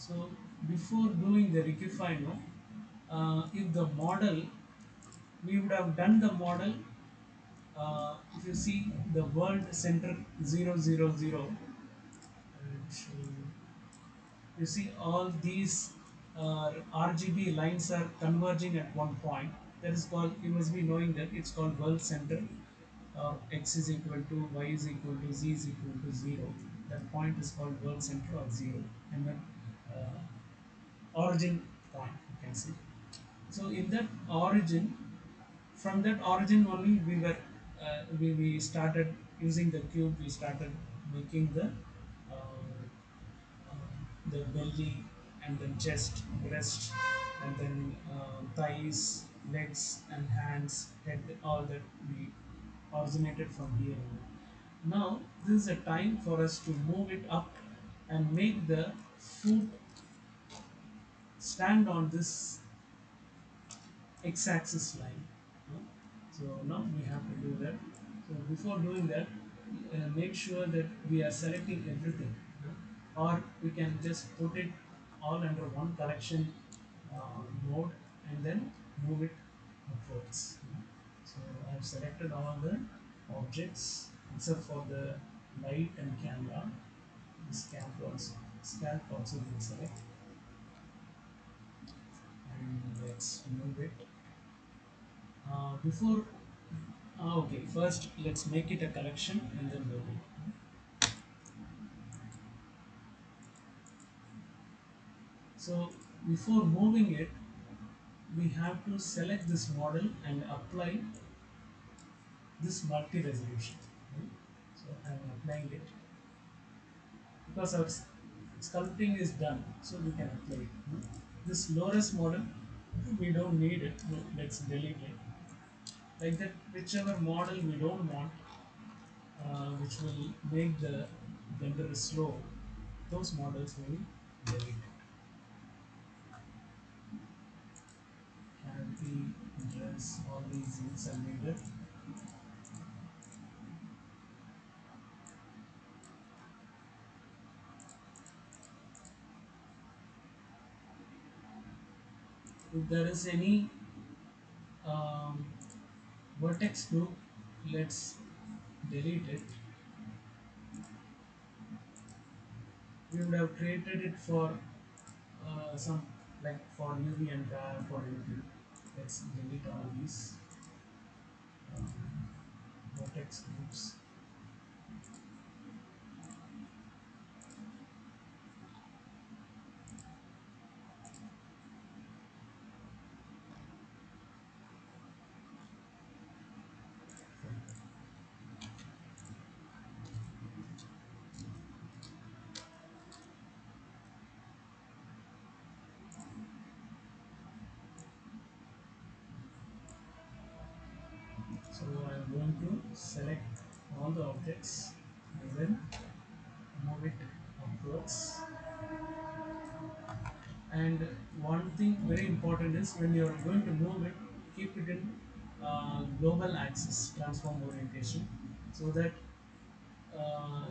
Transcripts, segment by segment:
So before doing the requify, no, if the model, we would have done the model. If you see the world center 000, and you see all these RGB lines are converging at one point. That is called, you must be knowing that it's called world center. X is equal to y is equal to z is equal to 0. That point is called world center or 0. And then origin point, you can see. So in that origin, from that origin only we started using the cube. We started making the belly, and then chest, breast, and then thighs, legs, and hands, head. All that we originated from here. Now this is a time for us to move it up and make the foot stand on this x-axis line. No? So now we have to do that. So before doing that, make sure that we are selecting everything, or we can just put it all under one collection mode and then move it upwards. So I have selected all the objects except for the light and camera. Scalp also will select, and let's move it. Before Okay, first let's make it a collection and then move it. So before moving it, we have to select this model and apply this multi-resolution. So I'm applying it because our sculpting is done, so we can apply it. This lowest model, we don't need it. Let's delete it. Like that, whichever model we don't want, which will make the blender slow, those models will delete it. Canopy, dress, all these things are needed. If there is any um, vertex group, let's delete it. We would have created it for some, like for UV and for anything. Let's delete all these um, vertex groups. So I'm going to select all the objects and then move it upwards. And one thing very important is, when you are going to move it, keep it in global axis transform orientation, so that uh,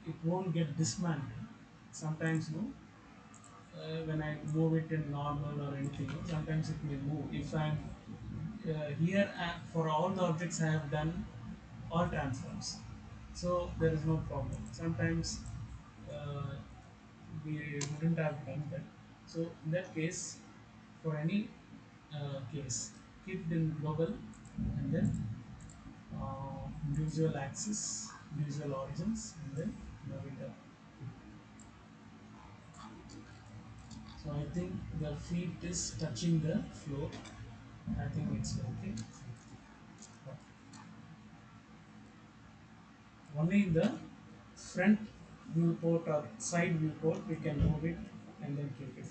it won't get dismantled. Sometimes, no, when I move it in normal or anything, no, sometimes it may move. If I'm here for all the objects, I have done all transforms, so there is no problem. Sometimes uh, we wouldn't have done that. So in that case, for any case, keep it in global, and then individual axis, individual origins, and then move it up. So I think the feet is touching the floor. I think it's okay. But only in the front viewport or side viewport we can move it and then keep it.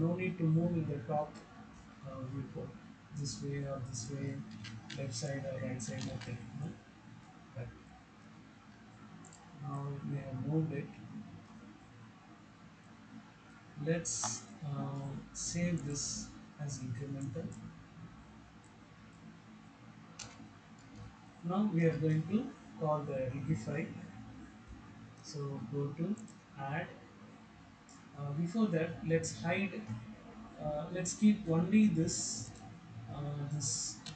No need to move in the top viewport, this way or this way, left side or right side, nothing. No? But now we have moved it. Let's save this as incremental. Now we are going to call the rigify. So go to add, Before that, let's hide. Let's keep only this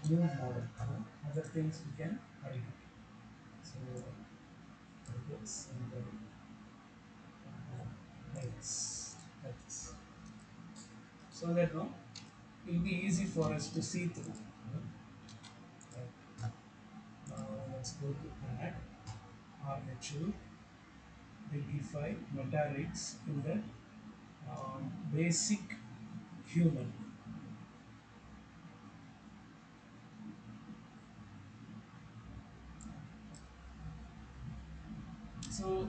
move model. Other things we can hide. So like this and then like this, like this, so that no, it will be easy for us to see through. Right. Now let's go to add armature, reify meta rigs in the basic human. So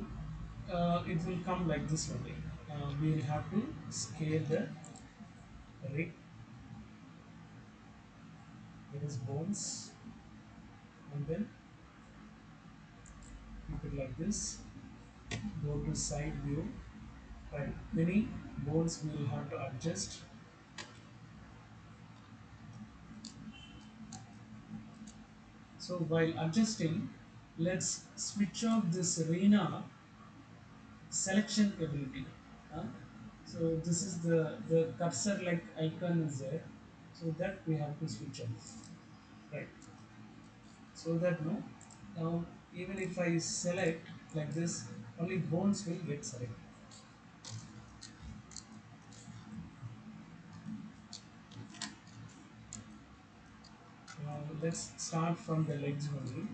it will come like this only. We will have to scale the rig. It is bones, and then keep it like this. Go to side view. Right. Many bones we will have to adjust. So while adjusting, let's switch off this arena selection ability. Huh? So this is the cursor like icon is there. So that we have to switch off. Right. So that no, now even if I select like this, only bones will get selected. Now let's start from the legs only.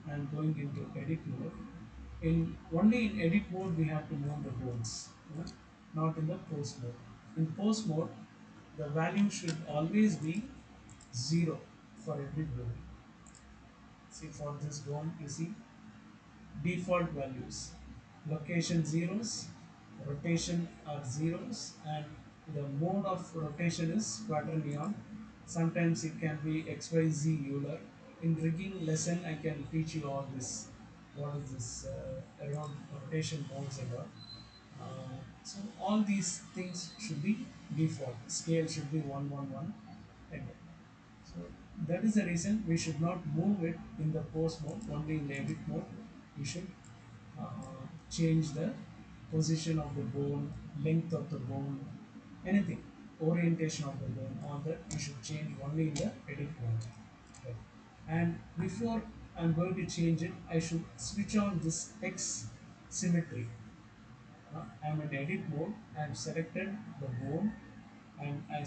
I'm going into edit mode. In only in edit mode we have to move the bones, not in the pose mode. In pose mode, the value should always be 0 for every bone. See for this bone, you see default values. Location zeros, rotation are zeros, and the mode of rotation is quaternion. Sometimes it can be XYZ Euler. In rigging lesson, I can teach you all this. What is this around rotation modes and all. So all these things should be default. Scale should be 111 and so that is the reason we should not move it in the pose mode, only in the edit mode. We should change the position of the bone, length of the bone, anything, orientation of the bone, all that we should change only in the edit mode. Okay. And before I'm going to change it, I should switch on this X symmetry. I'm in edit mode, I've selected the bone and I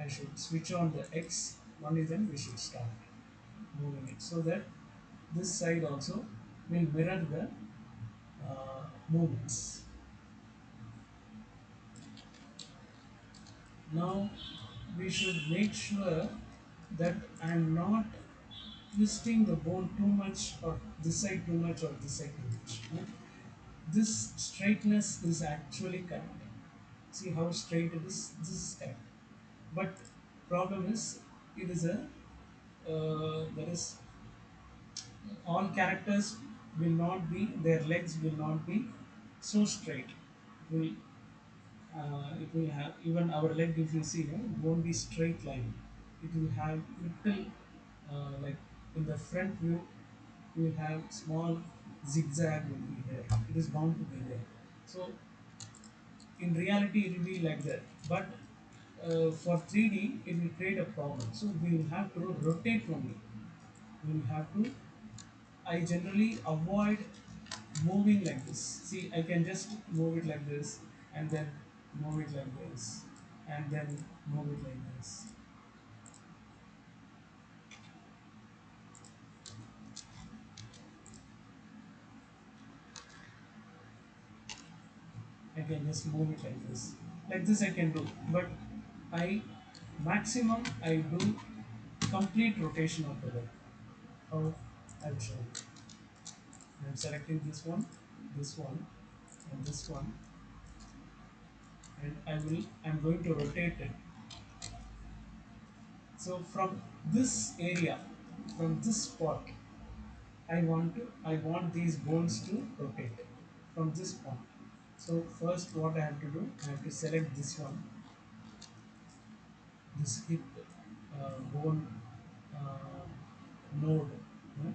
should switch on the X, only then we should start moving it so that this side also will mirror the movements. Now we should make sure that I am not twisting the bone too much or this side too much or this side too much. This straightness is actually correct. See how straight it is? This is correct. But problem is it is a there is all characters will not be their legs will not be so straight. It will have even our leg if you see won't be straight line. It will have little like in the front view you will have small zigzag will be there. It is bound to be there. So in reality it will be like that. But for 3D it will create a problem. So we will have to rotate only. We will have to I generally avoid moving like this. See, I can just move it like this and then move it like this and then move it like this. I can just move it like this. Like this I can do. But I maximum I do complete rotation of the leg. How I'll show you. I'm selecting this one, and this one, and I'm going to rotate it. So from this area, from this spot, I want these bones to rotate from this point. So first what I have to do, I have to select this one, this hip bone uh, node, uh,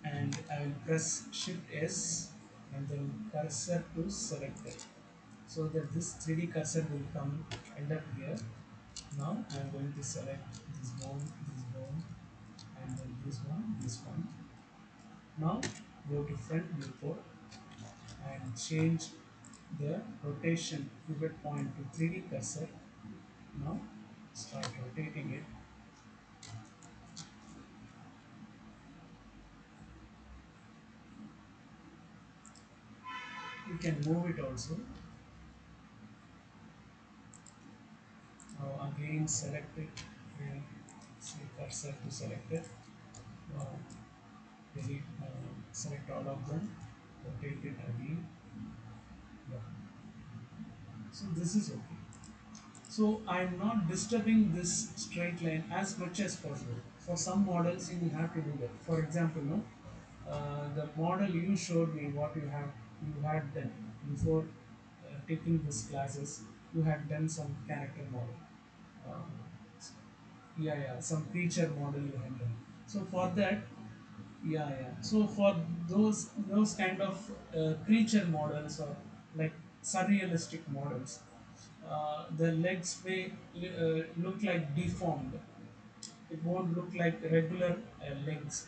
and I will press Shift S and then cursor to select it. so that this 3D cursor will come end up here. Now I am going to select this bone, and then this one. Now go to front viewport and change the rotation pivot point to 3D cursor. Now start rotating it. You can move it also. Now again select it and say cursor to select it. Now select all of them, rotate it again. Yeah. So this is okay. So I'm not disturbing this straight line as much as possible. For some models, you will have to do that. For example, no, the model you showed me what you had done before taking these classes. You had done some character model. Uh, yeah, some creature model you had done. So for that, yeah. So for those kind of creature models or like surrealistic models, the legs may look like deformed. It won't look like regular legs.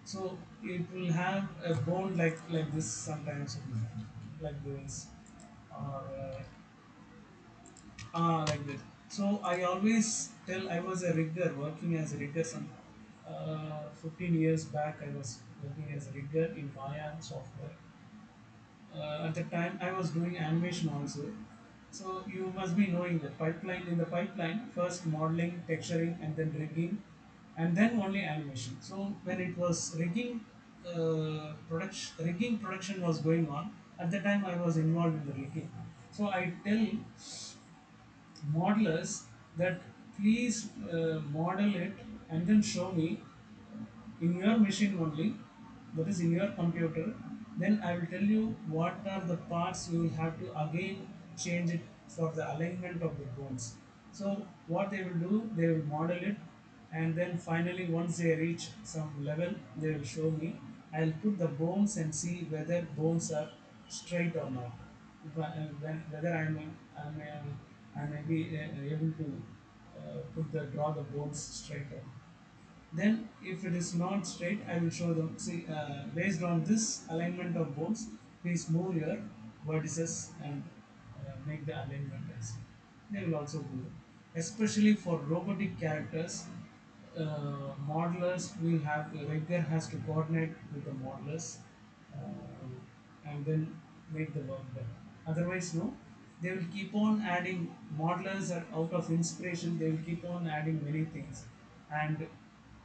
So it will have a bone like this sometimes, like this, or like this. So I always tell I was a rigger working as a rigger some 15 years back. I was working as a rigger in Maya software. At the time I was doing animation also. So you must be knowing the pipeline. In the pipeline, first modeling, texturing, and then rigging, and then only animation. So when it was rigging production was going on. At the time I was involved in the rigging. So I tell modelers that please model it and then show me in your machine only, that is in your computer. Then I will tell you what are the parts you will have to again change it for the alignment of the bones. So what they will do, they will model it, and then finally once they reach some level they will show me. I'll put the bones and see whether bones are straight or not. Whether I may be able to put the draw the bones straight or not. Then, if it is not straight, I will show them. See, based on this alignment of bones, please move your vertices and make the alignment as. They will also do it. Especially for robotic characters, modelers will have the rigger has to coordinate with the modelers, and then make the work done. Otherwise, no, they will keep on adding. Modelers are out of inspiration. They will keep on adding many things, and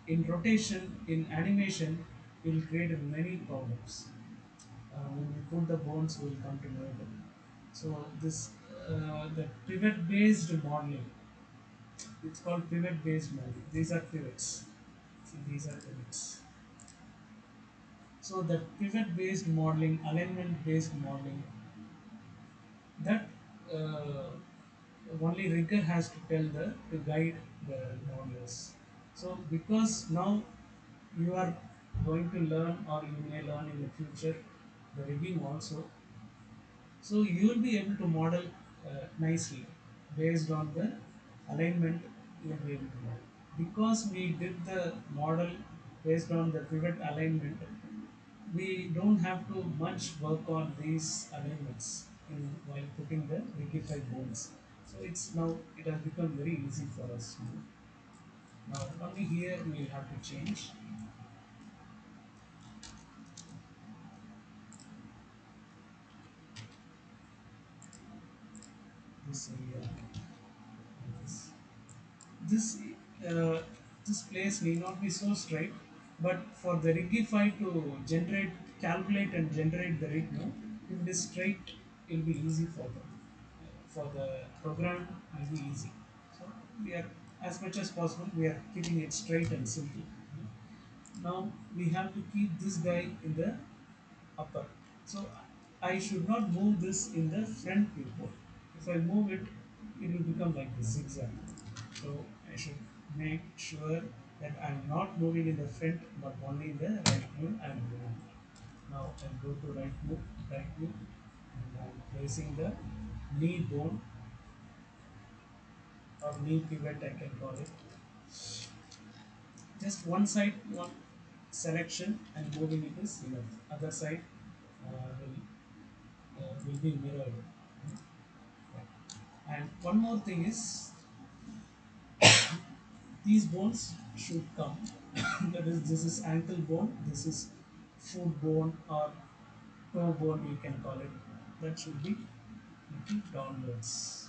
in rotation, in animation, it will create many problems. When we put the bones, we will come to know them. So this the pivot based modeling. It's called pivot based modeling. These are pivots. See, these are pivots. So the pivot based modeling, alignment based modeling, that uh, only rigger has to tell the to guide the modelers. So because now you are going to learn, or you may learn in the future the rigging also, so you will be able to model nicely based on the alignment. You will be able to model because we did the model based on the pivot alignment. We don't have to much work on these alignments while putting the rigidified bones. So it has become very easy for us. Now only here we have to change this area like this. This uh, this place may not be so straight, but for the rigify to calculate and generate the rig, no, if it is straight, it will be easy for them. For the program, it will be easy. So we are, as much as possible, we are keeping it straight and simple. Now we have to keep this guy in the upper. So I should not move this in the front viewport. If I move it, it will become like this zigzag. So I should make sure that I am not moving in the front, but only in the right view I am moving. Now I go to right view, And I'm placing the knee bone or knee pivot, I can call it. Just one side, one selection, and moving it is enough. Other side will be mirrored. And one more thing is these bones should come. That is, this is ankle bone, this is foot bone or toe bone, you can call it. That should be looking downwards.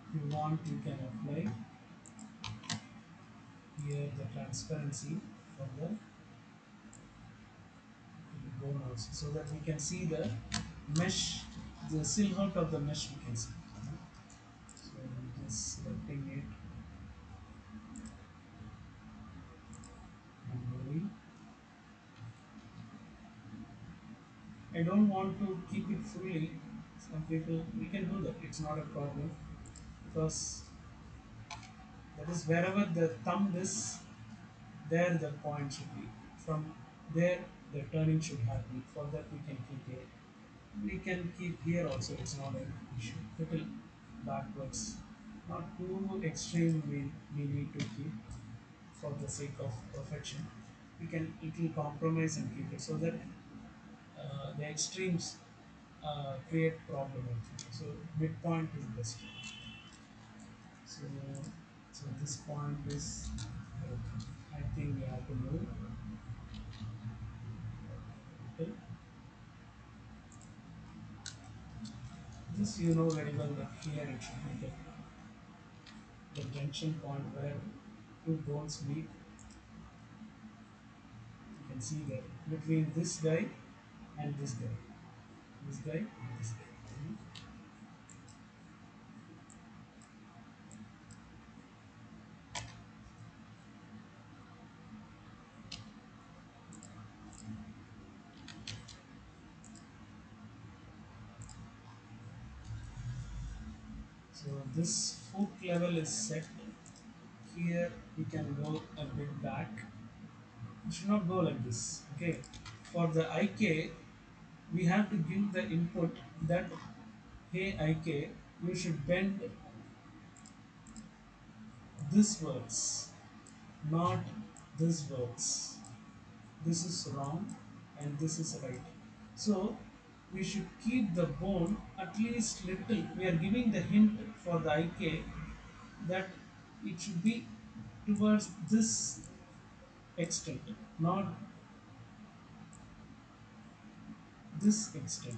If you want, you can apply here the transparency for the bone also, so that we can see the mesh, the silhouette of the mesh we can see. So I'm just selecting it and moving. I don't want to keep it fully. Some people, we can do that. It's not a problem because that is wherever the thumb is, there the point should be. From there, the turning should happen. For that, we can keep it. We can keep here also. It's not an issue. Little backwards, not too extreme. We need to keep for the sake of perfection. We can little compromise and keep it so that the extremes create problem actually. So midpoint is best. So this point is I think we have to move. Okay. This you know very well that here it should be the junction point where two bones meet. You can see that between this guy and this guy, this guy and this guy. So this foot level is set. Here we can go a bit back. It should not go like this. Okay. For the IK, we have to give the input that hey IK, you should bend this works, not this works. This is wrong and this is right. So we should keep the bone at least little. We are giving the hint for the IK that it should be towards this extent, not this extent.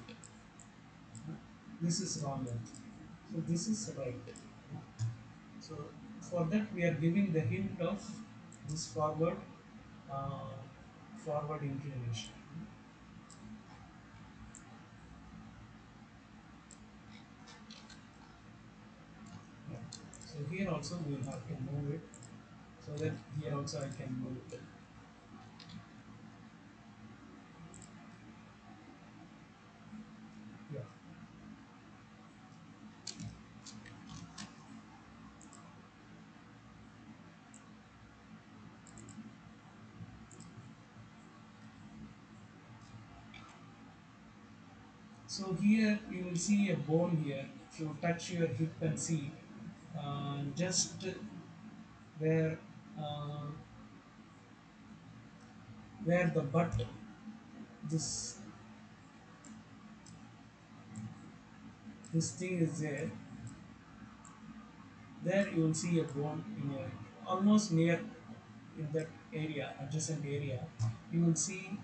This is wrong. So this is right. So for that we are giving the hint of this uh, forward inclination. Yeah. So here also we will have to move it so that here also I can move it. Yeah. So here you will see a bone here. If you touch your hip and see just where uh, where the butt this this thing is there, there you will see a bone in your almost near in that area, adjacent area. You will see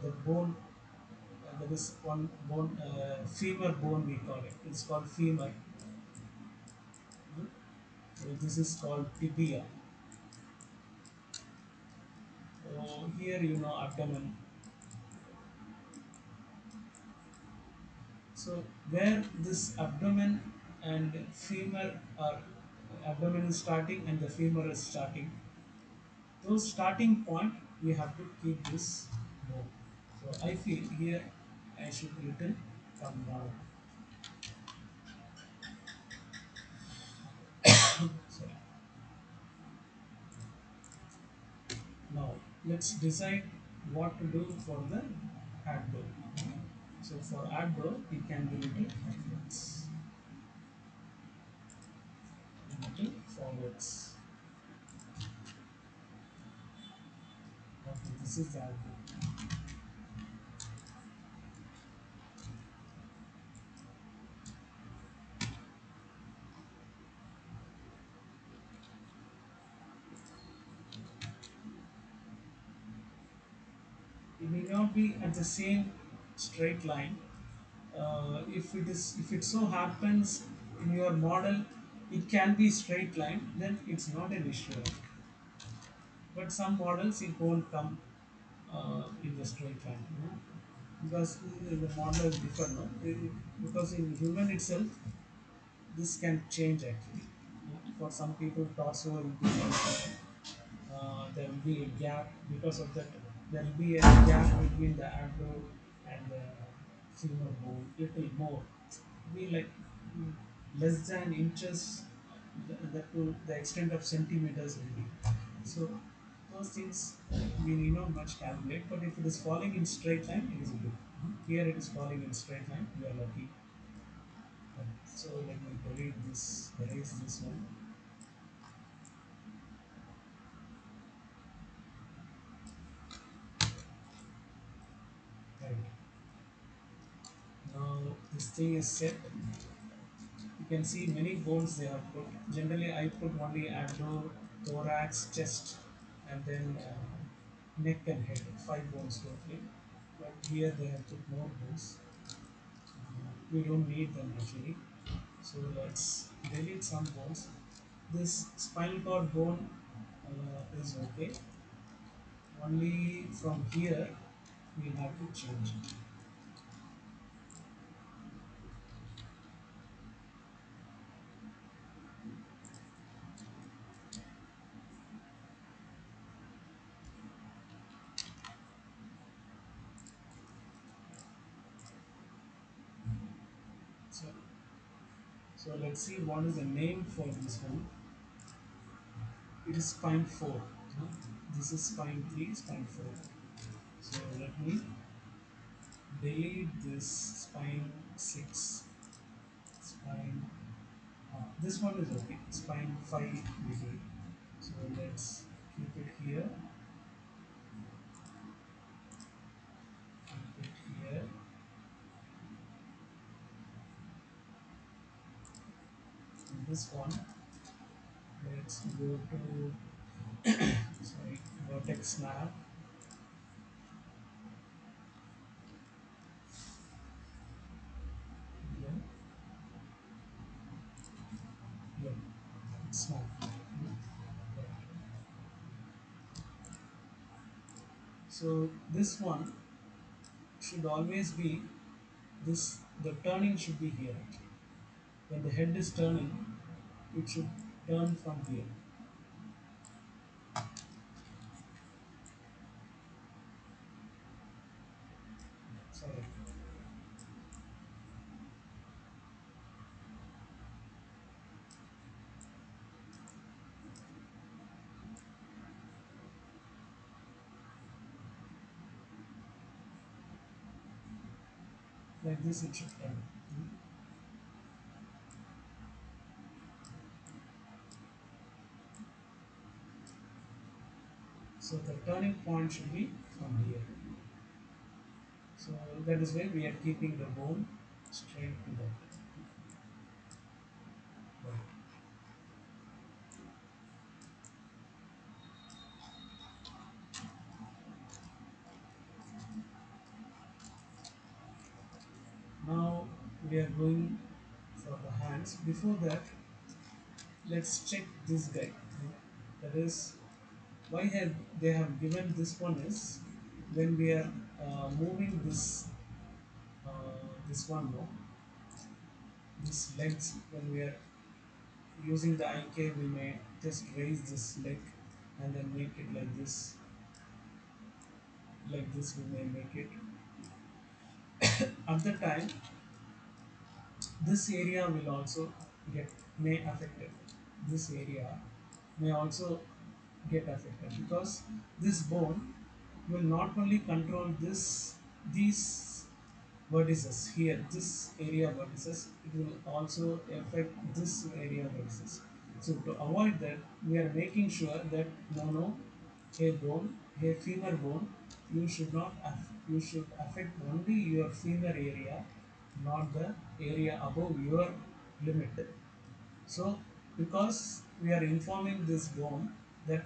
the bone. That is one bone, femur bone we call it. It's called femur. So this is called tibia. So here you know abdomen. So where this abdomen and femur are, abdomen is starting and the femur is starting, those starting point we have to keep this bone. So I feel here I should little come down. Sorry. Now let's decide what to do for the add door. So for add door, it can be little backwards, little forwards. Okay, this is the add door. It may not be at the same straight line. If it so happens in your model, it can be straight line, then it's not an issue. But some models it won't come in the straight line, because the model is different. No? Because in human itself, this can change actually. For some people, torso will be like, there will be a gap because of that. There will be a gap between the abdo and the femur bone, little more. Be like mm, less than inches, that to the extent of centimeters will be. So those things we need not much calculate. But if it is falling in straight line, it is good. Here it is falling in straight line. We are lucky. So let me delete this, erase this one. Right. Now this thing is set. You can see many bones they have put. Generally, I put only abdo, thorax, chest, and then neck and head. 5 bones totally. But here they have put more bones. We don't need them actually. So let's delete some bones. This spinal cord bone is okay. Only from here we have to change it. So, so let's see what is the name for this one. It is spine 4. Huh? This is spine 3, spine 4. So let me delete this spine 6. Spine. This one is okay. Spine 5 we did. So let's keep it here. Keep it here. And this one, let's go to sorry, vertex snap. Yeah, yeah, snap. So this one should always be this. The turning should be here. When the head is turning, it should turn from here. Sorry. Like this it should turn. So the turning point should be from here. So that is why we are keeping the bone straight to that. Right. Now we are going for the hands. Before that, let's check this guy. That is why have they have given this one is when we are moving uh, this one no, this legs when we are using the IK we may just raise this leg and then make it like this we may make it at the time this area will also get may affect it. This area may also get affected because this bone will not only control these vertices here, this area vertices, it will also affect this area vertices. So to avoid that, we are making sure that a bone, a femur bone, you should not you should affect only your femur area, not the area above your limit. So, because we are informing this bone that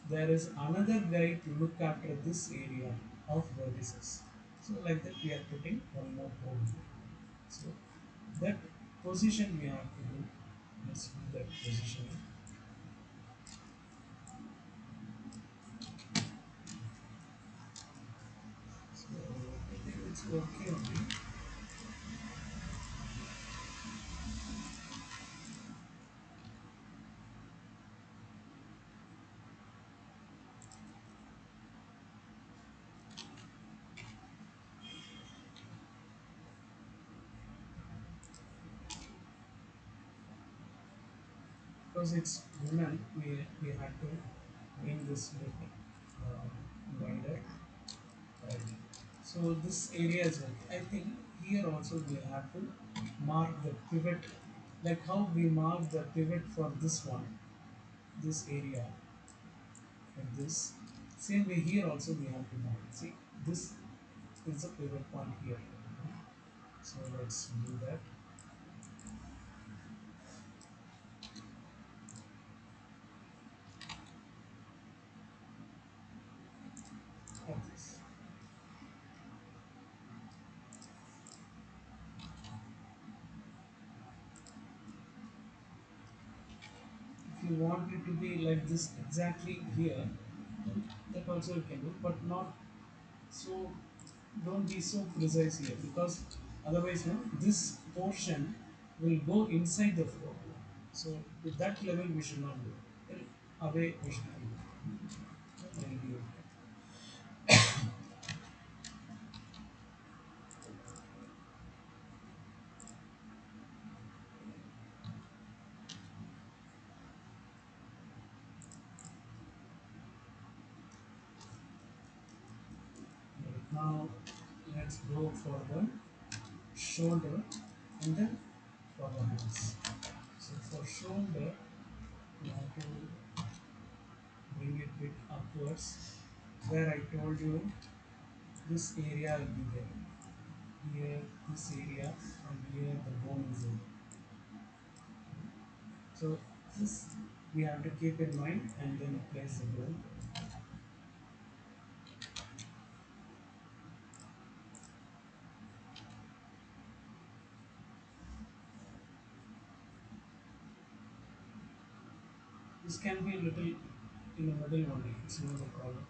there is another guy to look after this area of vertices. So, like that, we are putting one more bone here. So, that position we have to do. Let's do that position. So, I think it's okay only because it's women. We had to bring this bit wider. Right. So this area is okay. I think here also we have to mark the pivot, like how we mark the pivot for this one, this area, like this. Same way here also we have to mark. See, this is the pivot point here. So let's do that like this. If you want it to be like this exactly here, then that also you can do, but not so. Don't be so precise here because otherwise, no, this portion will go inside the floor. So to that level, we should not do. Then away we should do. Then will be okay. Right, now let's go for the shoulder and then for the hands. So for shoulder, we have to bring it bit upwards. Where I told you this area will be there. Here, this area, and here the bone is there. So this we have to keep in mind and then place the bone. This can be a little in the middle only, it's not a problem.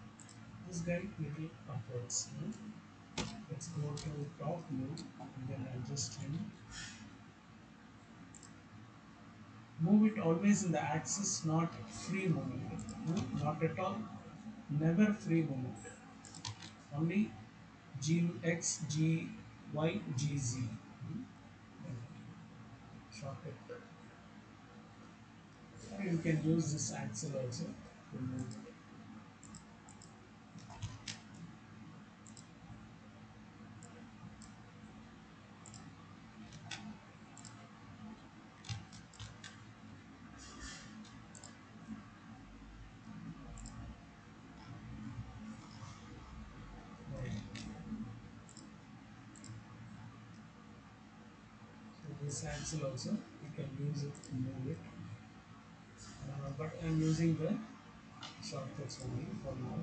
This guy little upwards. Let's go to top view and then adjust him. Move it always in the axis, not free movement. Not at all. Never free movement. Only G X G Y G Z. Shortcut. Or you can use this axle also to move it. Right. So this axle also you can use it to move it. But I'm using the shortcuts only for now.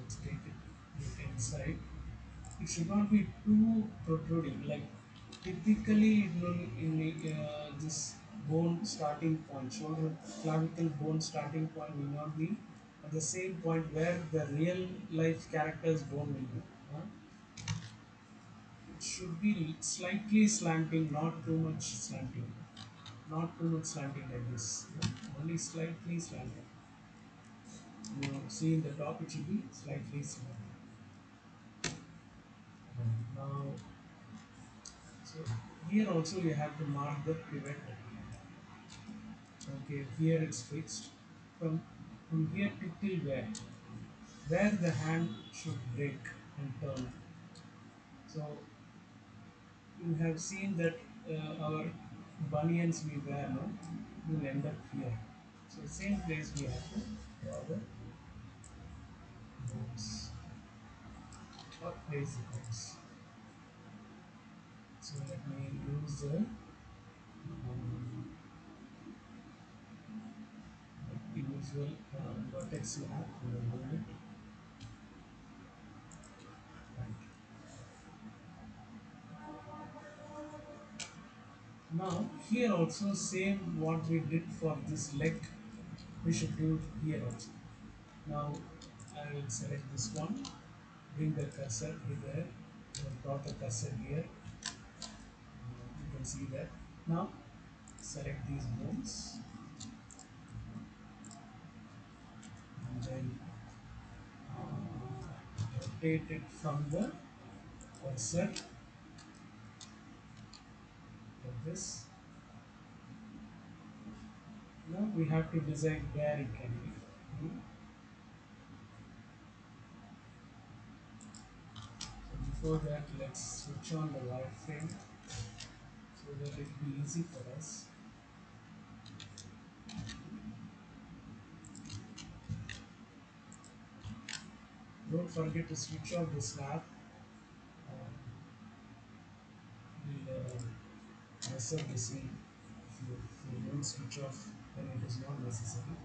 Let's take it inside. It should not be too protruding. Like typically, it will in this bone starting point, shoulder clavicle bone starting point will not be at the same point where the real life character's bone will be. Huh? it should be slightly slanting, not too much slanting. Not too much slanting like this. Only slightly slanting. See in the top it should be slightly slanting. Now, so here also you have to mark the pivot. Okay, here it's fixed. From here to till where the hand should break and turn. So you have seen that our bunions we wear now will end up here. So same place we have to draw the bones or place the bones. So let me use the usual vertex you have and then move it. Right. Now here also same what we did for this leg we should do here also. Now I will select this one, bring the cursor here, brought the cursor here, you can see that. Now select these bones and then rotate it from the cursor like this. Now we have to decide where it can be. So before that, let's switch on the wireframe so that it will be easy for us. Don't forget to switch off the snap. We'll mess up the scene if you don't switch off, then it is not necessary.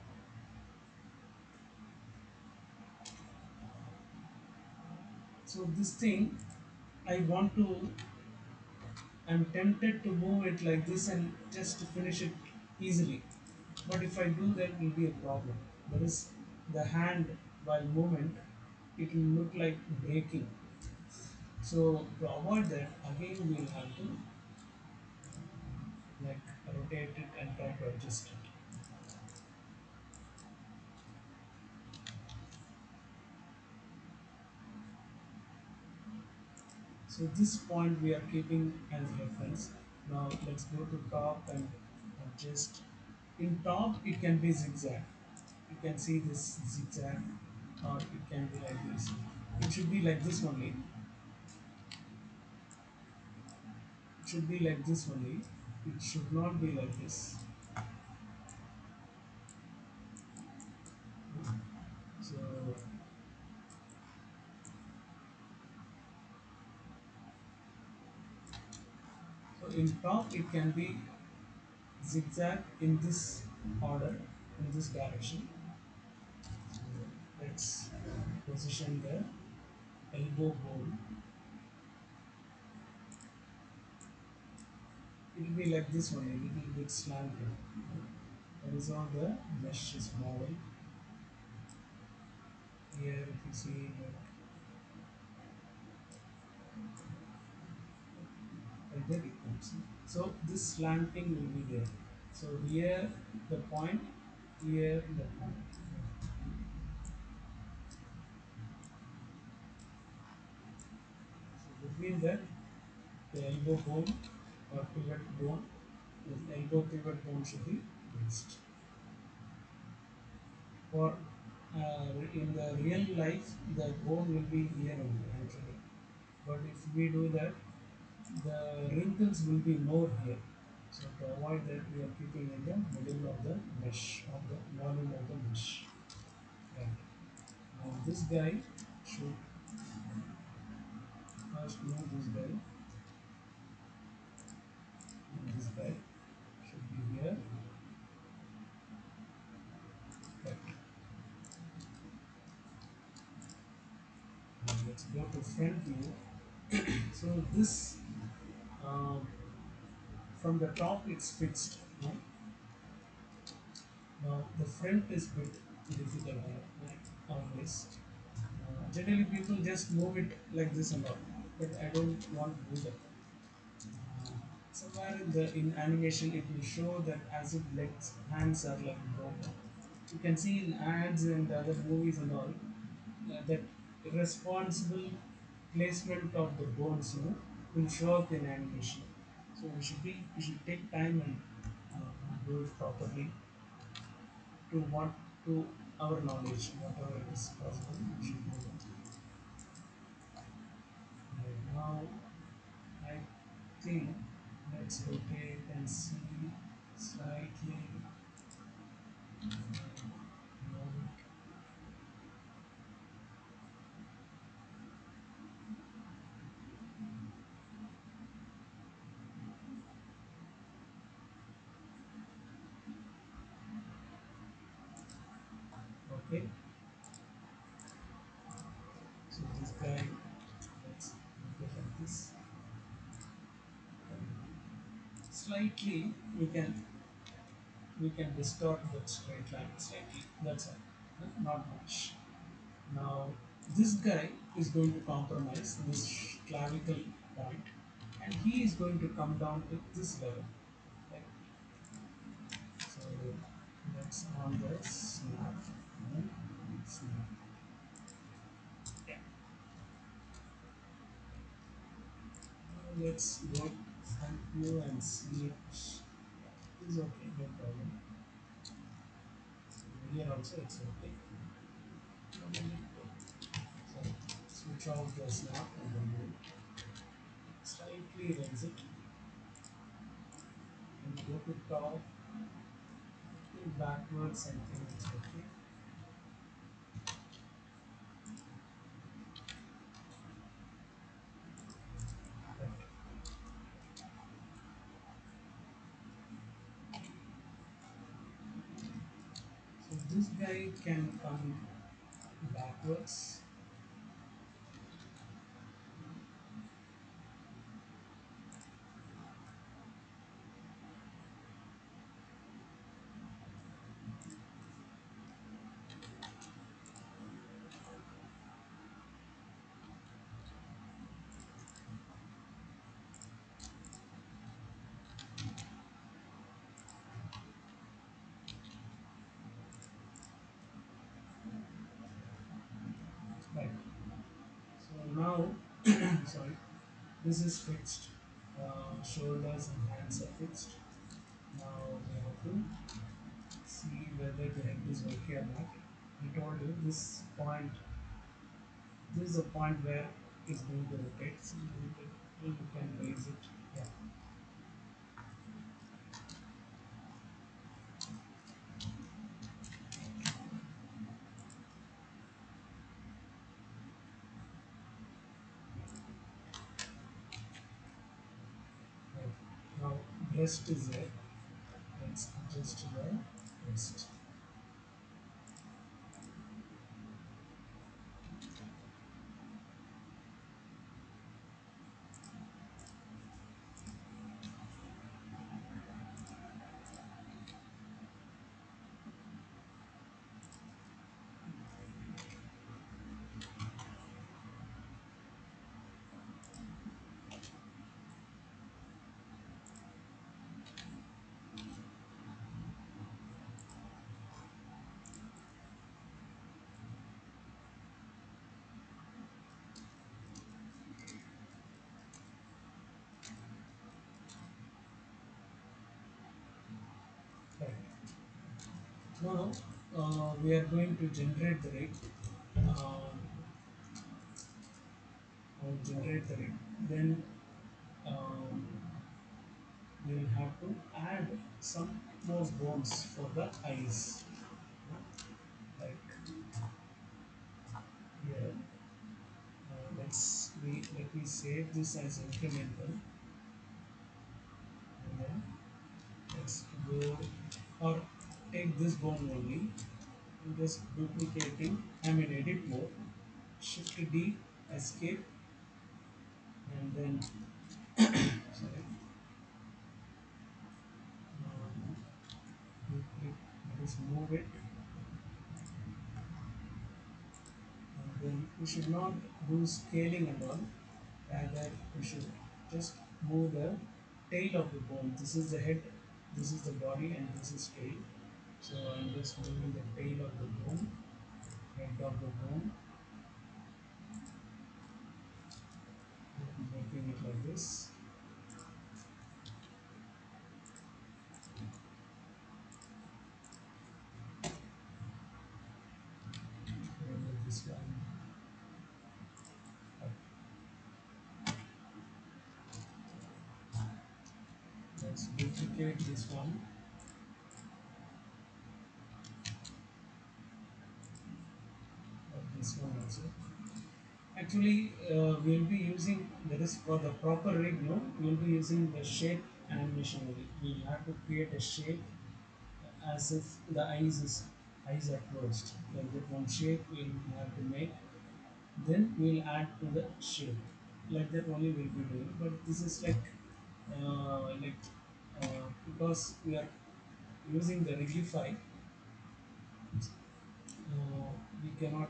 So this thing, I want to, I'm tempted to move it like this and just to finish it easily. But if I do that, it will be a problem. That is, the hand while movement, it will look like breaking. So to avoid that, again we will have to like rotate it and try to adjust it. So this point we are keeping as reference. Now let's go to top and adjust. In top it can be zigzag. You can see this zigzag or it can be like this. It should be like this only. It should be like this only. It should not be like this. So, so in top it can be zigzag in this order, in this direction. Let's position the elbow bone. It will be like this one, a little bit slanted. That is how the mesh is model. Here, if you see, like that it comes. So this slanting will be there. So here the point, here the point. So between that, the elbow bone or pivot bone, the elbow pivot bone should be placed. For in the real life, the bone will be here only actually. But if we do that, the wrinkles will be more here. So to avoid that, we are keeping in the middle of the mesh, of the volume of the mesh. Right. Now this guy should first move this guy, and this guy should be here. Right. Now let's go to front view. So this um, from the top it's fixed. No? Now the front is bit difficult here, like always. Generally people just move it like this and all. but I don't want to do that. Somewhere in animation it will show that as if legs hands are like broken. You can see in ads and other movies and all that irresponsible placement of the bones, will show up in animation. So we should take time and do it properly to what to our knowledge, whatever it is possible, we should do that. Right now, I think let's rotate and see slightly. Move it. Okay, so this guy, let's make it like this. Slightly, we can distort that straight line slightly. That's all. Not much. Now, this guy is going to compromise this clavicle point, and he is going to come down to this level. Right? So let's on the snap and snap. Yeah. Now let's go front view and see it. Yeah, it's okay, no problem. So here also it's okay. So switch off the snap and then we'll slightly raise it and go to top, think backwards and think it's okay. Right. So this guy can come backwards. Right. So now, sorry, this is fixed. Shoulders and hands are fixed. Now we have to see whether the head is okay or not. I told you this point, this is a point where it's going to rotate. So you can raise it. Yeah. Right. Now breast is there. Let's adjust the breast. Right. Now we are going to generate the rate. Generate the rate. Then um, we'll have to add some more bones for the eyes. Like here, let me save this as incremental, and then let's go or take this bone only and just duplicating. I mean edit mode, Shift D, escape, and then sorry, duplicate. Just move it, and then we should not do scaling and all. and then we should just move the tail of the bone. This is the head, this is the body, and this is tail. So I'm just moving the tail of the bone, head of the bone, making it like this. Remove this one. Let's duplicate this one. This one also. Actually, we'll be using, that is for the proper rig, no? We'll be using the shape animation only. We'll have to create a shape as if the eyes are closed. Like that one shape we'll have to make. Then we'll add to the shape. Like that only we'll be doing. But this is because we are using the Rigify, we cannot,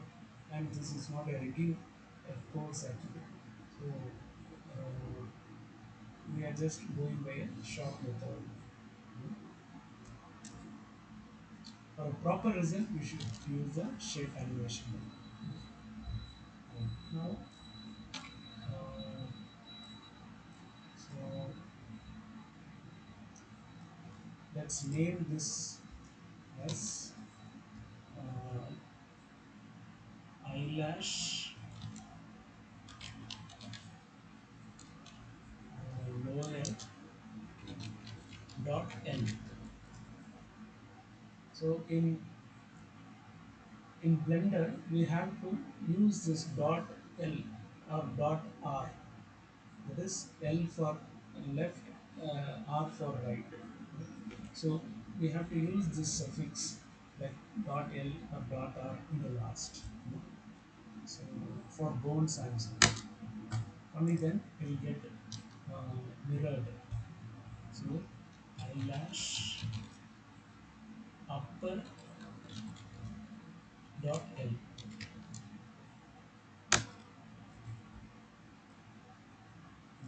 and this is not a rigging course actually. So we are just going by a short method. For a proper result, we should use the shape animation. Now, so let's name this as uh, eyelash lower dot L. So in Blender, we have to use this dot L or dot R. That is L for left, R for right. So we have to use this suffix like dot L or dot R in the last. So for bones I'm saying. Only then it will get mirrored. So eyelash upper dot L.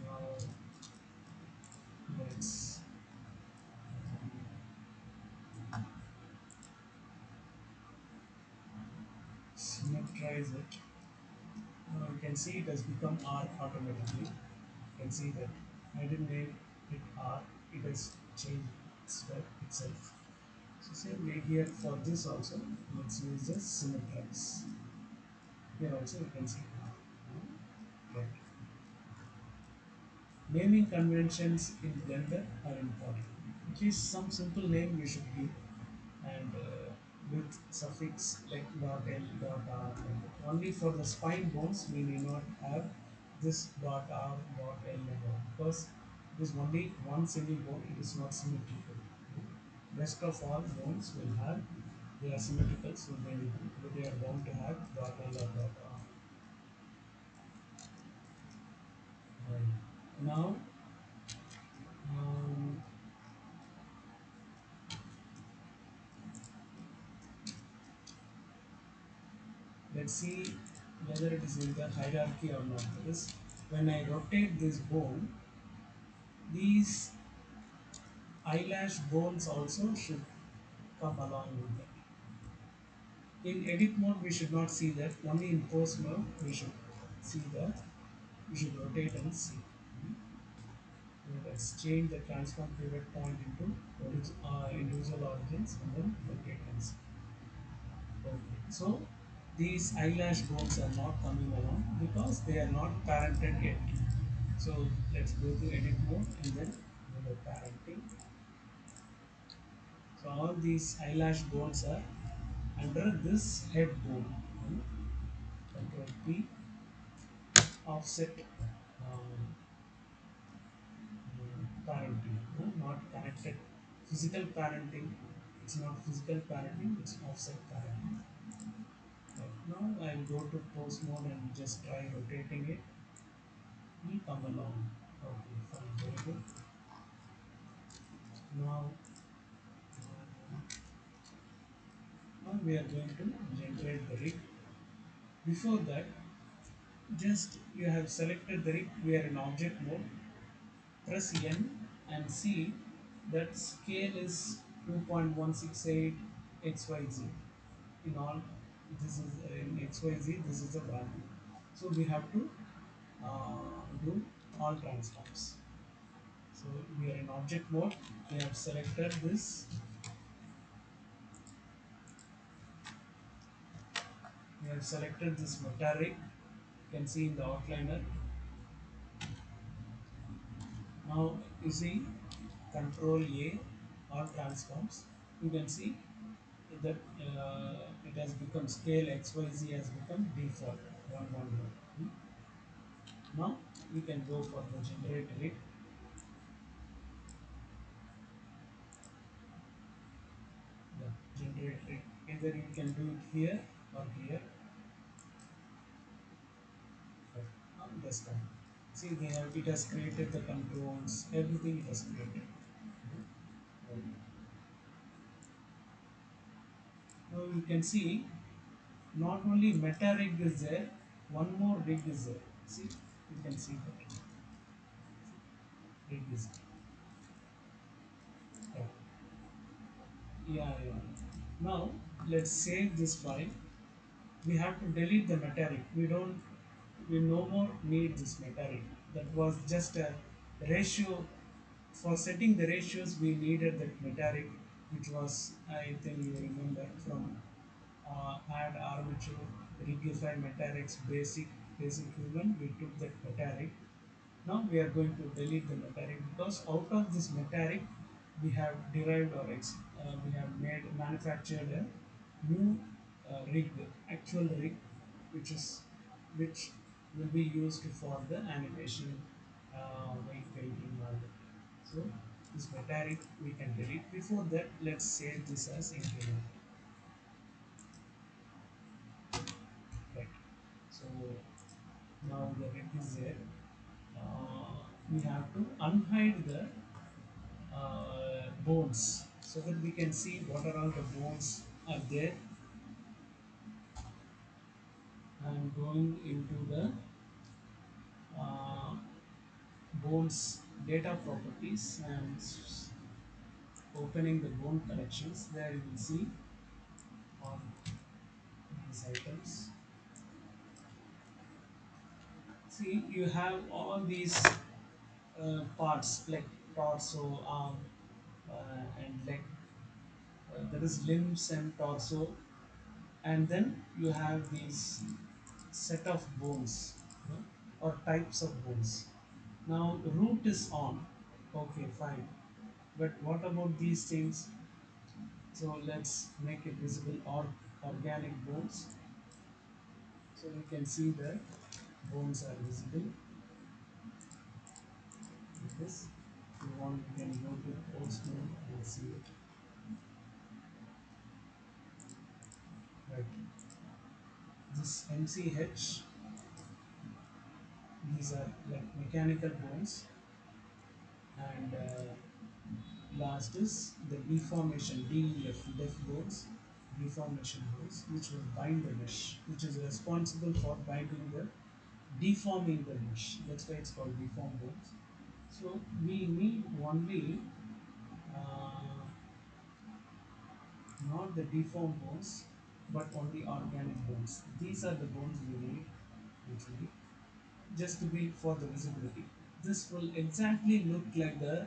Now let's symmetrize it. Now you can see it has become R automatically. You can see that I didn't name it R, it has changed itself. So same way here for this also, let's use the symmetrize. Here also you can see R. Right. Naming conventions in Blender are important. At least some simple name we should give, and with suffix like dot L, dot R. Like that. Only for the spine bones we need not have this dot R, dot L, and all, because it is only one single bone, it is not symmetrical. Rest of all bones will have, they are symmetrical, so they are bound to have dot L or dot R. Right. Now, um, let's see whether it is in the hierarchy or not. That is, when I rotate this bone, these eyelash bones also should come along with that. In edit mode, we should not see that. Only in post mode, we should see that. We should rotate and see. So let's change the transform pivot point into individual origins and then rotate and see. Okay. So these eyelash bones are not coming along because they are not parented yet. So let's go to edit mode and then go to parenting. So all these eyelash bones are under this head bone. Control P, offset parenting, not connected. Physical parenting, it's not physical parenting, it's offset parenting. Right. Now I'll go to pose mode and just try rotating it. Will come along. Okay, fine, very good. Now, we are going to generate the rig. Before that, just you have selected the rig, we are in object mode. Press N and see that scale is 2.168 XYZ. In all, this is in XYZ, this is the value. So we have to do all transforms. So we are in object mode. We have selected this. We have selected this metallic. You can see in the outliner. Now you see Control A, all transforms. You can see that it has become scale XYZ has become default 111. Now we can go for the generate rate. The generate rate. Either you can do it here or here. But this time. See, it has created the controls, everything it has created. Now you can see not only meta rig is there, one more rig is there. See, you can see that rig is there. Yeah, yeah. Now let's save this file. We have to delete the meta rig. We no more need this meta rig. That was just a ratio. For setting the ratios, we needed that meta rig, which was, I think you remember from add armature, rigify metallics, basic human. We took that metallic. Now we are going to delete the metallic because out of this metallic we have derived we have made manufactured a new rig, actual rig, which is which will be used for the animation, weight painting, all that. So this metallic we can delete. Before that, let's save this as increment. Right. So now the rig is there. We have to unhide the bones so that we can see what are all the bones are there. I'm going into the uh, bones data properties and opening the bone collections. There you will see all these items. See, you have all these parts like torso, arm, and leg. That is limbs and torso, and then you have these set of bones, you know, or types of bones. Now root is on, okay, fine, but what about these things? So let's make it visible, or organic bones. So you can see that bones are visible like this. If you want, you can go to post mode and see it. Right, this MCH, these are like mechanical bones, and last is the deformation, DEF, def bones, deformation bones, which will bind the mesh, which is responsible for binding the, deforming the mesh. That's why it's called deform bones. So we need only uh, not the deform bones, but only organic bones. These are the bones we need actually, just to be for the visibility. This will exactly look like the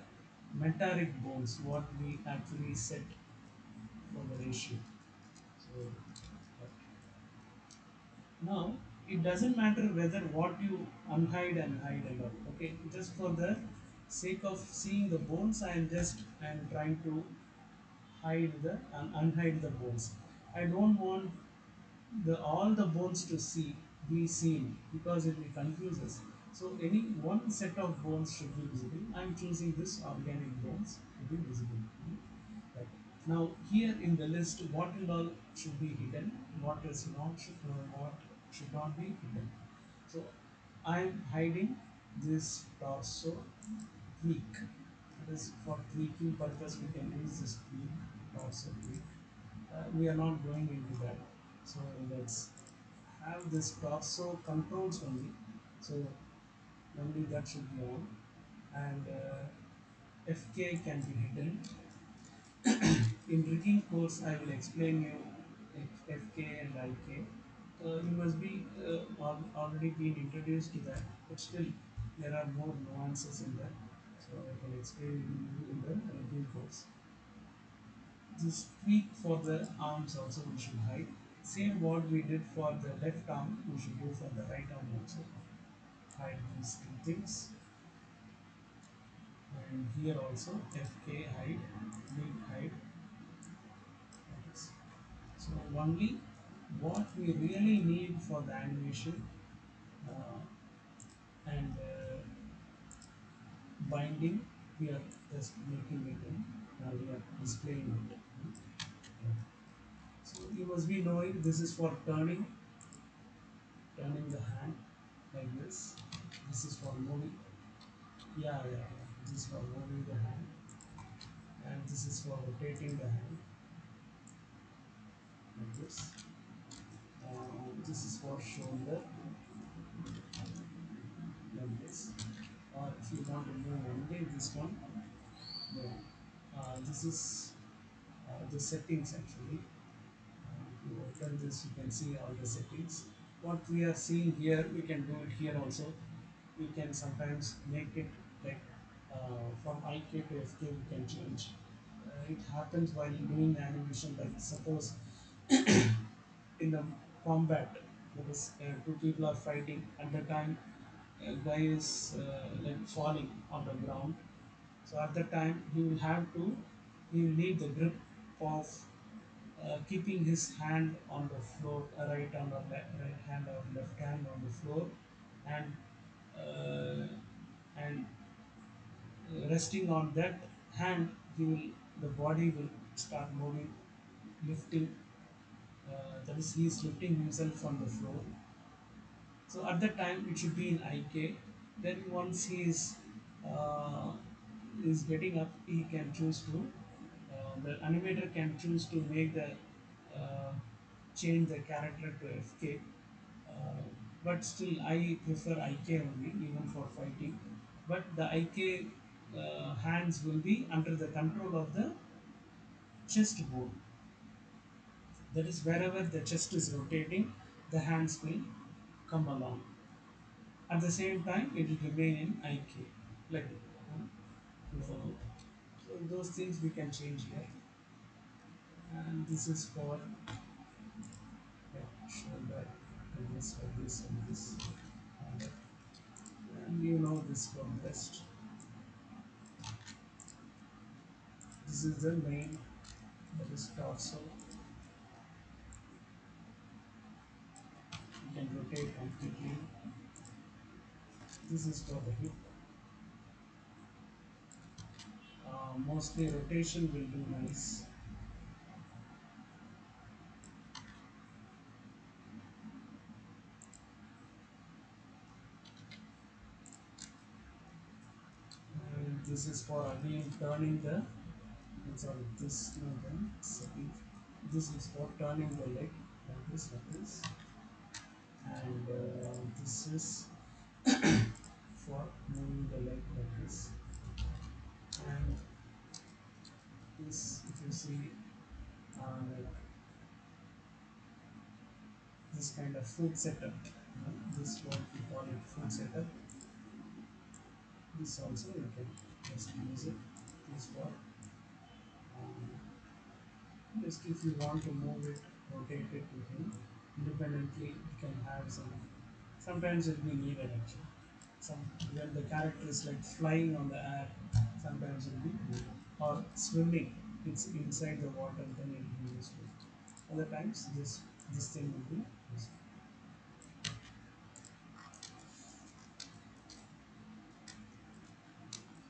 metallic bones, what we actually set for the ratio. So now it doesn't matter whether what you unhide and hide and all. Okay, just for the sake of seeing the bones, I am trying to hide the and unhide the bones. I don't want the all the bones to be seen because it will confuse us. So any one set of bones should be visible. I am choosing this organic bones to be visible. Right. Now here in the list, what and all should be hidden, what should not be hidden. So I am hiding this torso tweak. That is for tweaking purpose. We can use this tweak, torso tweak. We are not going into that. So let's have this torso controls only. So only that should be on, and FK can be hidden. In rigging course, I will explain you FK and IK. You must be already been introduced to that, but still there are more nuances in that. So I can explain you in the rigging course. This tweak for the arms also we should hide. Same what we did for the left arm, we should do for the right arm also. Hide these two things. And here also FK hide, big hide. That is. So only what we really need for the animation uh, and binding, we are just making it in. Now we are displaying it. So you must be knowing this is for turning the hand like this. This is for moving. Yeah, yeah, yeah. This is for moving the hand, and this is for rotating the hand like this. This is for shoulder like this. Or if you want to move only this one, no. This is the settings actually. If you open this, you can see all the settings. What we are seeing here, we can do it here also. We can sometimes make it like from IK to FK, we can change. It happens while doing the animation, like suppose in the combat, that is two people are fighting at the time, a guy is like falling on the ground. So at the time, he will need the grip of keeping his hand on the floor, right on the right hand or left hand on the floor, and uh, and resting on that hand, the body will start moving, lifting. That is, he is lifting himself from the floor. So at that time, it should be in IK. Then once is getting up, he can choose to. The animator can choose to make the uh, change the character to FK. Uh, but still, I prefer IK only, even for fighting. But the IK hands will be under the control of the chest bone. That is, wherever the chest is rotating, the hands will come along. At the same time, it will remain in IK. Like so, so those things we can change here. And this is for shoulder, and this, and this. And, and you know this for breast. This is the main, that is torso. You can rotate completely. This is for the hip. Mostly rotation will do nice. And this is for again turning the, sorry, this no, then second. This is for turning the leg like this, and this is for moving the leg like this. And this, if you see, like this kind of food setup, this what we call it food setup. This also you can just use it. This for just if you want to move it, rotate it, you can independently. You can have some. Sometimes it will be needed actually. Some when the character is like flying on the air, sometimes it will be needed. Or swimming. It's inside the water, then it will be useful. Other times this thing will be useful.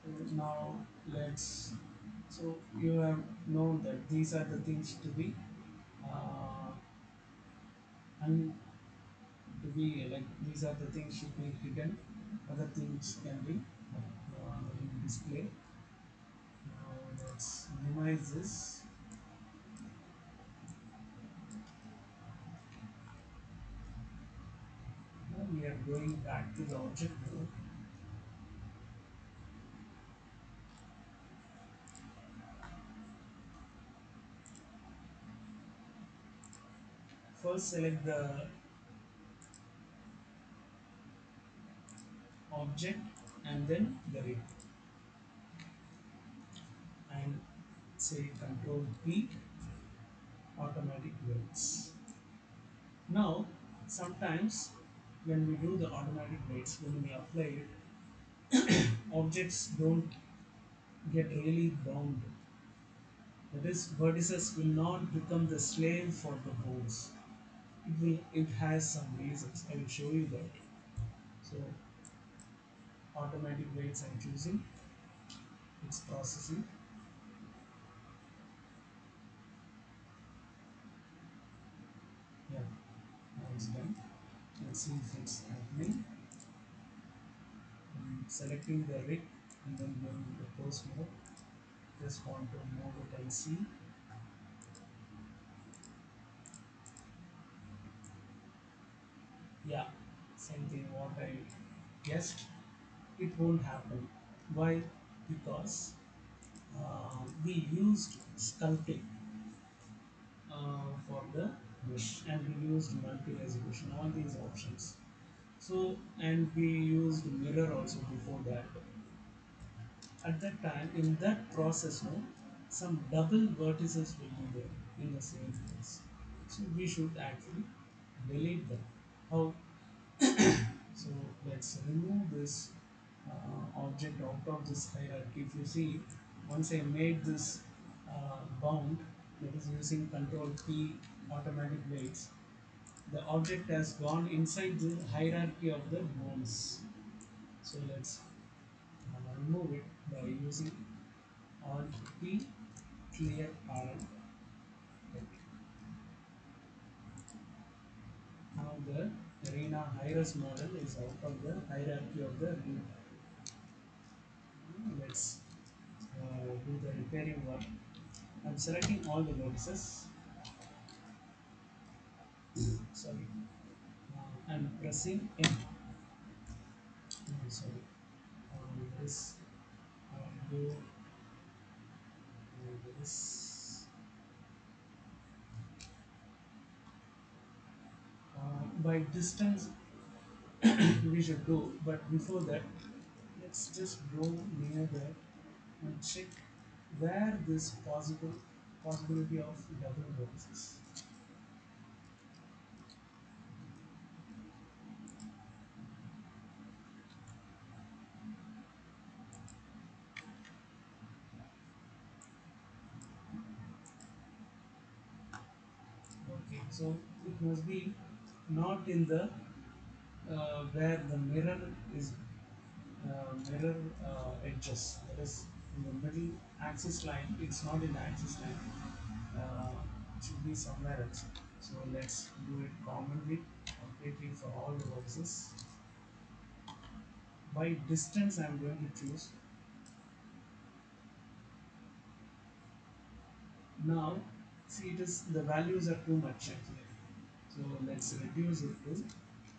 So now let's. So you have known that these are the things to be uh, and to be like these are the things should be hidden. Other things can be in display. Now let's minimize this. Now we are going back. to the object mode, first select the object and then the rig and say control P automatic weights. Now sometimes when we do the automatic weights, when we apply it, objects don't get really bound. That is, vertices will not become the slave for the bones. It has some reasons. I will show you that. So automatic weights I'm choosing, it's processing. Yeah, now it's done. Let's see if it's happening. I'm selecting the rig and then going to the post mode. Just want to move it and see. Yeah, same thing what I guessed. It won't happen. Why? Because we used sculpting for the mesh and we used multi-resolution, all these options. So, and we used mirror also before that. At that time, in that process, no, some double vertices will be there in the same place. So we should actually delete them. How? So let's remove this object out of this hierarchy. If you see, once I made this bound, that is using Control P automatic weights, the object has gone inside the hierarchy of the bones. So let's remove it by using Alt P clear RL. Now the arena high-res model is out of the hierarchy of the root. Let's do the repairing work. I'm selecting all the vertices. Sorry. I'm pressing N. Sorry. This go this by distance we should do, but before that, let's just go near there and check where this possibility of double vertices. Okay, so it must be not in the where the mirror is mirror edges. That is in the middle axis line. It's not in the axis line. It should be somewhere else. So let's do it commonly, completely for all the vertices. By distance, I'm going to choose. Now, see, it is the values are too much actually. So let's reduce it to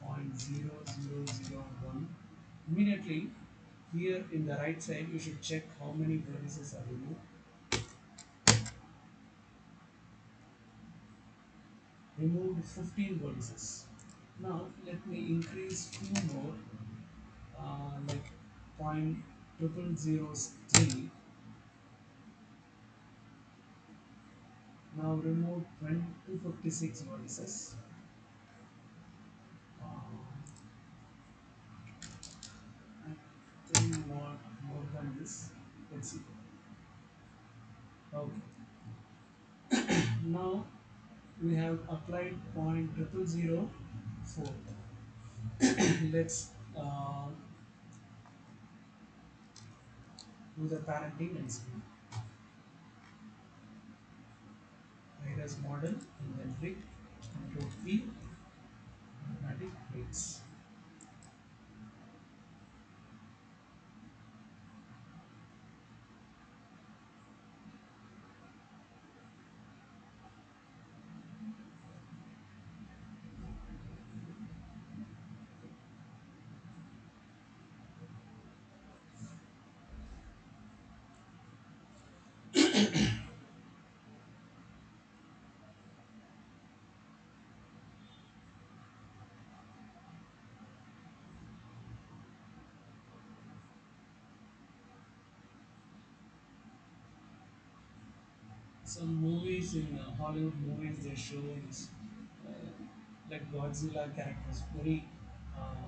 0.0001. Immediately, here in the right side, you should check how many vertices are removed. Removed 15 vertices. Now let me increase few more, like point triple zeros 3. Now remove 256 vertices. I think more than this. Let's see. Okay. Now we have applied point triple zero 4. Let's do the parenting and see. Iris model and then rig control P automatic weights. some movies in Hollywood movies they show this uh, like Godzilla characters, very uh,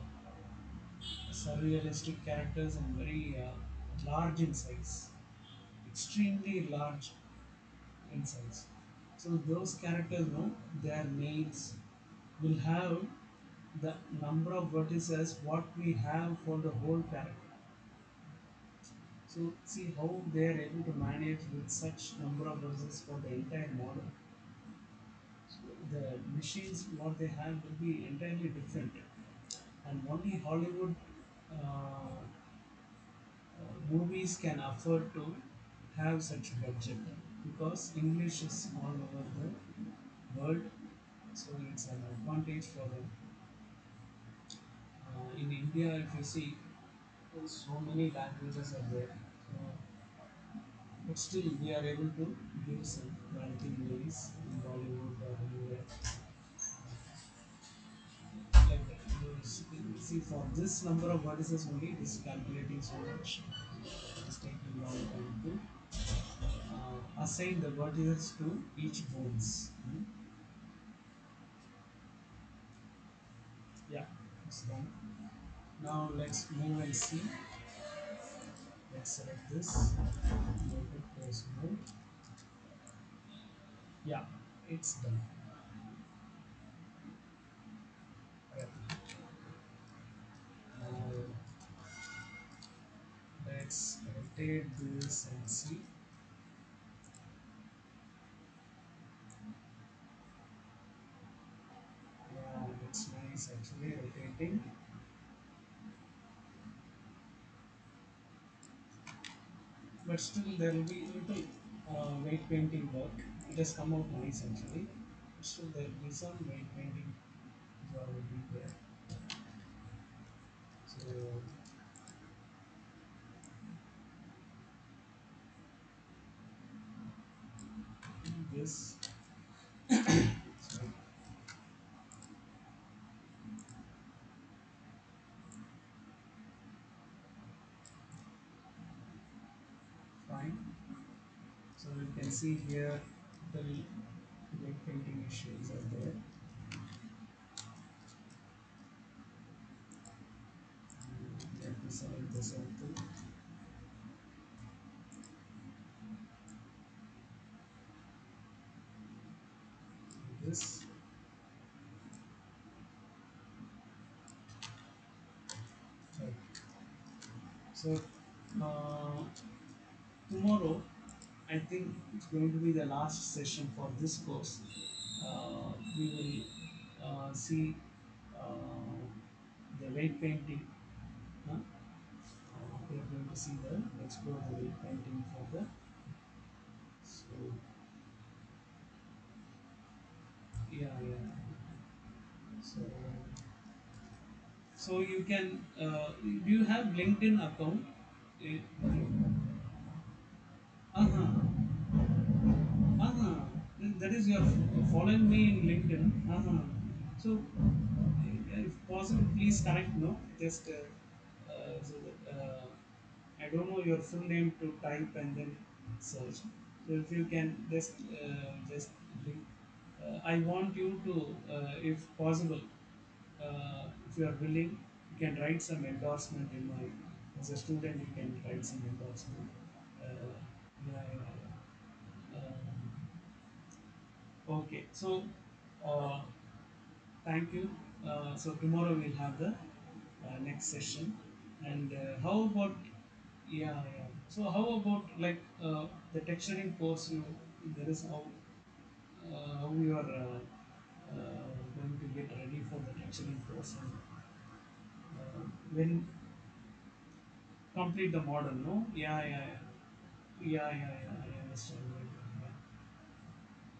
surrealistic characters and very large in size, extremely large in size. So those characters, no, their names will have the number of vertices what we have for the whole character. So see how they are able to manage with such number of vertices for the entire model. So the machines what they have will be entirely different, and only Hollywood movies can afford to have such budget because English is all over the world, so it's an advantage for them. In India, if you see, so many languages are there, but still we are able to give some quality movies in Bollywood or anywhere like that. See, for this number of vertices only, it is calculating so much. It is taking long time to assign the vertices to each bones. Yeah, it's done. Now let's move and see. Let's select this. Move it, close move. Yeah, it's done. Right. Now let's rotate this and see. Yeah, it's nice actually rotating. But still there will be little weight painting work. It has come out nice actually. Still there will be some weight painting job will be there. So this, so fine. So you can see here the weight painting issues are there. Let me select this out. This. Right. So uh, tomorrow, I think it's going to be the last session for this course. We will see uh, the weight painting. Huh? We are going to see the explore the weight painting further. So yeah. So so you can. Do you have LinkedIn account? Uh-huh. Uh-huh. That is your following me in LinkedIn. Uh-huh. So, if possible, please connect. No, just so that I don't know your full name to type and then search. So if you can just link. I want you to, if possible, if you are willing, you can write some endorsement in my. As a student, you can write some endorsement. Yeah. Okay, so uh, thank you. So tomorrow we'll have the next session. And how about yeah? So how about like the texturing course? There is how you are going to get ready for the texturing course and when complete the model. No, yeah. I understand.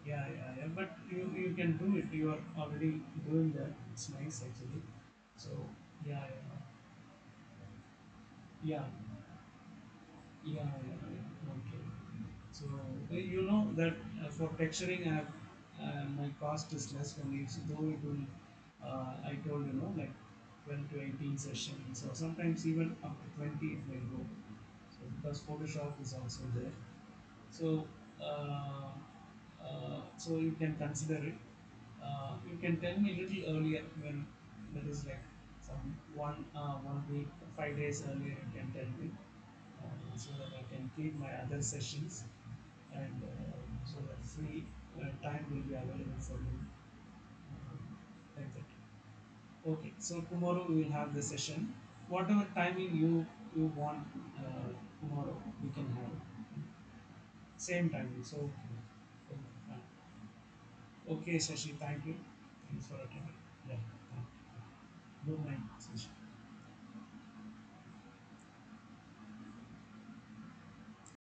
Yeah. Yeah. But you can do it. You are already doing that. It's nice actually. So yeah. Yeah. Yeah. Okay. So you know that for texturing, my cost is less for me. So though it will, I told you know like 12 to 18 sessions, or sometimes even up to 20 it may go. So because Photoshop is also there. So. So you can consider it. You can tell me a little earlier when there is like some 1 week, 5 days earlier. You can tell me so that I can keep my other sessions and so that free time will be available for me. Like that. Okay, so tomorrow we will have the session. Whatever timing you want tomorrow, we can have it. Same timing. So okay, okay, fine. Okay, Shashi, thank you. Thanks for attending. Yeah, thank you. Good night, Shashi.